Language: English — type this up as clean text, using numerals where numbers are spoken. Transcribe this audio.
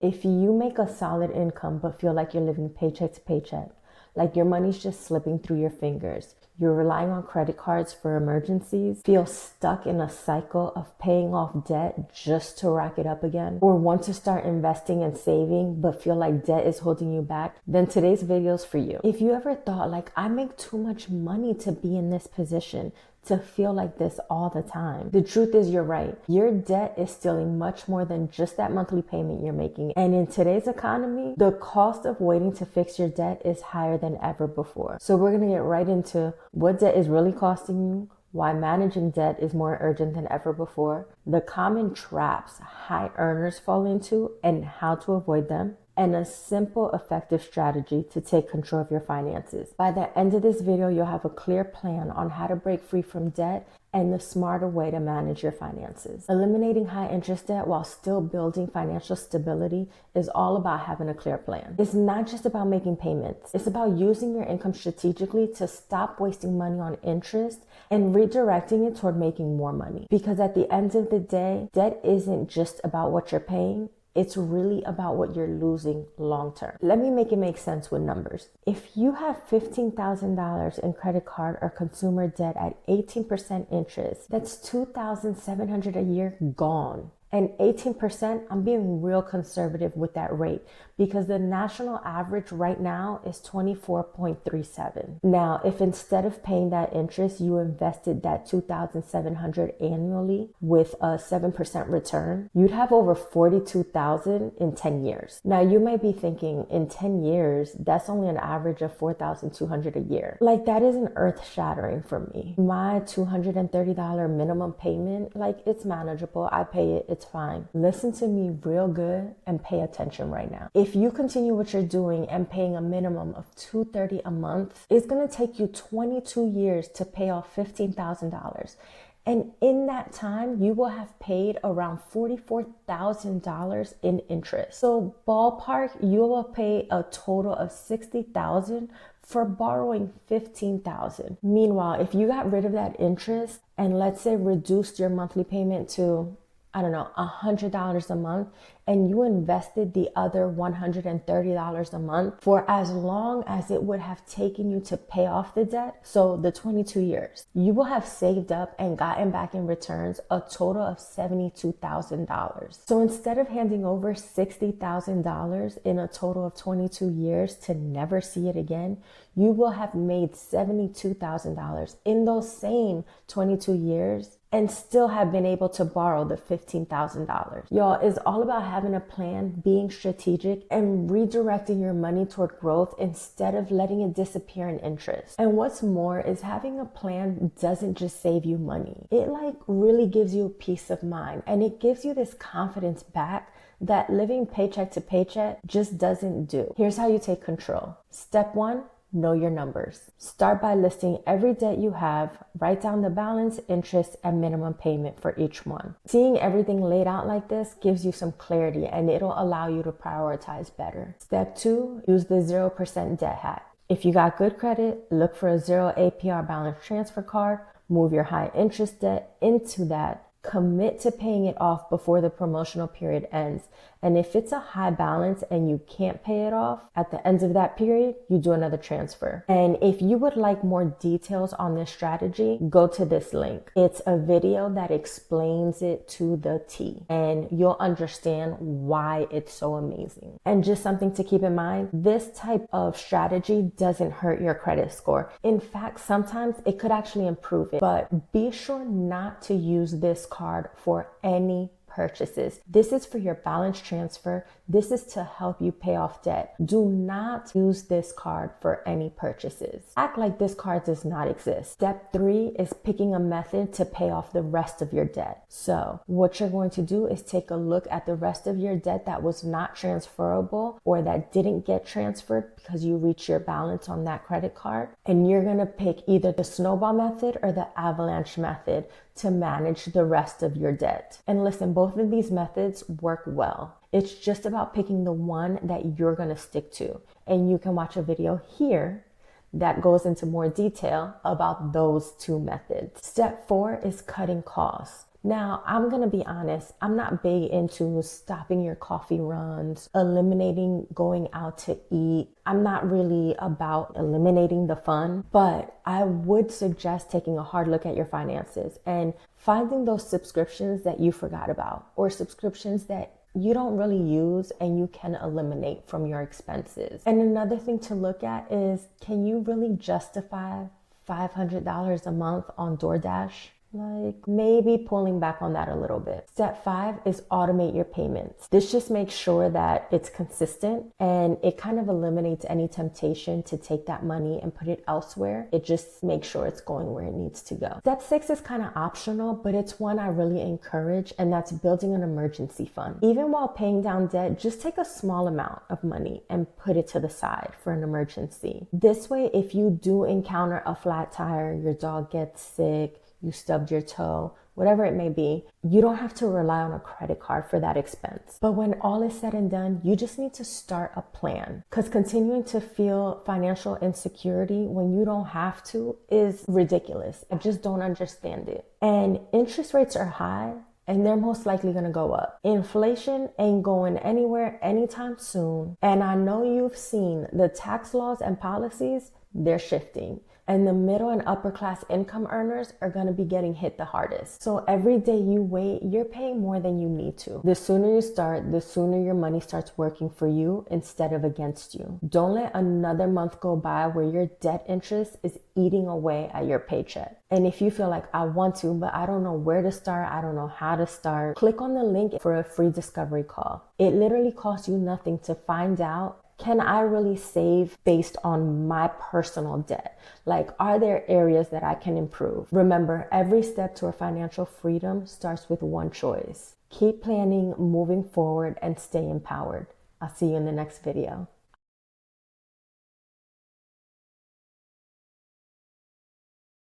If you make a solid income but feel like you're living paycheck to paycheck, like your money's just slipping through your fingers, you're relying on credit cards for emergencies, feel stuck in a cycle of paying off debt just to rack it up again, or want to start investing and saving but feel like debt is holding you back, then today's video is for you. If you ever thought like, I make too much money to be in this position, to feel like this all the time, the truth is you're right. Your debt is stealing much more than just that monthly payment you're making. And in today's economy, the cost of waiting to fix your debt is higher than ever before. So we're going to get right into what debt is really costing you, why managing debt is more urgent than ever before, the common traps high earners fall into and how to avoid them, and a simple, effective strategy to take control of your finances. By the end of this video, you'll have a clear plan on how to break free from debt and the smarter way to manage your finances. Eliminating high interest debt while still building financial stability is all about having a clear plan. It's not just about making payments. It's about using your income strategically to stop wasting money on interest and redirecting it toward making more money. Because at the end of the day, debt isn't just about what you're paying. It's really about what you're losing long term. Let me make it make sense with numbers. If you have $15,000 in credit card or consumer debt at 18% interest, that's $2,700 a year gone. And 18%, I'm being real conservative with that rate because the national average right now is 24.37. Now, if instead of paying that interest, you invested that $2,700 annually with a 7% return, you'd have over $42,000 in 10 years. Now, you might be thinking in 10 years, that's only an average of $4,200 a year. Like that isn't earth shattering for me. My $230 minimum payment, like it's manageable. I pay it. It's fine. Listen to me real good and pay attention right now. If you continue what you're doing and paying a minimum of $230 a month, it's going to take you 22 years to pay off $15,000. And in that time, you will have paid around $44,000 in interest. So ballpark, you will pay a total of $60,000 for borrowing $15,000. Meanwhile, if you got rid of that interest and let's say reduced your monthly payment to $100 a month, and you invested the other $130 a month for as long as it would have taken you to pay off the debt, so the 22 years, you will have saved up and gotten back in returns a total of $72,000. So instead of handing over $60,000 in a total of 22 years to never see it again, you will have made $72,000 in those same 22 years and still have been able to borrow the $15,000. Y'all, it's all about having a plan, being strategic, and redirecting your money toward growth instead of letting it disappear in interest. And what's more is having a plan doesn't just save you money. It really gives you peace of mind, and it gives you this confidence back that living paycheck to paycheck just doesn't do. Here's how you take control. Step 1, know your numbers. Start by listing every debt you have, write down the balance, interest, and minimum payment for each one. Seeing everything laid out like this gives you some clarity and it'll allow you to prioritize better. Step 2, use the 0% debt hack. If you got good credit, look for a 0 APR balance transfer card, move your high interest debt into that. Commit to paying it off before the promotional period ends. And if it's a high balance and you can't pay it off, at the end of that period, you do another transfer. And if you would like more details on this strategy, go to this link. It's a video that explains it to the T, and you'll understand why it's so amazing. And just something to keep in mind, this type of strategy doesn't hurt your credit score. In fact, sometimes it could actually improve it, but be sure not to use this card for any purchases. This is for your balance transfer. This is to help you pay off debt. Do not use this card for any purchases. Act like this card does not exist. Step 3 is picking a method to pay off the rest of your debt. So what you're going to do is take a look at the rest of your debt that was not transferable or that didn't get transferred because you reached your balance on that credit card. And you're going to pick either the snowball method or the avalanche method to manage the rest of your debt. And listen, both of these methods work well. It's just about picking the one that you're going to stick to. And you can watch a video here that goes into more detail about those two methods. Step 4 is cutting costs. Now, I'm going to be honest, I'm not big into stopping your coffee runs, eliminating going out to eat. I'm not really about eliminating the fun, but I would suggest taking a hard look at your finances and finding those subscriptions that you forgot about, or subscriptions that you don't really use and you can eliminate from your expenses. And another thing to look at is, can you really justify $500 a month on DoorDash? Like, maybe pulling back on that a little bit. Step 5 is automate your payments. This just makes sure that it's consistent, and it kind of eliminates any temptation to take that money and put it elsewhere. It just makes sure it's going where it needs to go. Step 6 is kind of optional, but it's one I really encourage, and that's building an emergency fund. Even while paying down debt, just take a small amount of money and put it to the side for an emergency. This way, if you do encounter a flat tire, your dog gets sick, you stubbed your toe, whatever it may be, you don't have to rely on a credit card for that expense. But when all is said and done, you just need to start a plan, because continuing to feel financial insecurity when you don't have to is ridiculous. I just don't understand it. And interest rates are high, and they're most likely going to go up. Inflation ain't going anywhere anytime soon. And I know you've seen the tax laws and policies, they're shifting. And the middle and upper class income earners are going to be getting hit the hardest. So every day you wait, you're paying more than you need to. The sooner you start, the sooner your money starts working for you instead of against you. Don't let another month go by where your debt interest is eating away at your paycheck. And if you feel like, I want to, but I don't know where to start, I don't know how to start, click on the link for a free discovery call. It literally costs you nothing to find out, can I really save based on my personal debt? Like, are there areas that I can improve? Remember, every step to our financial freedom starts with one choice. Keep planning, moving forward, and stay empowered. I'll see you in the next video.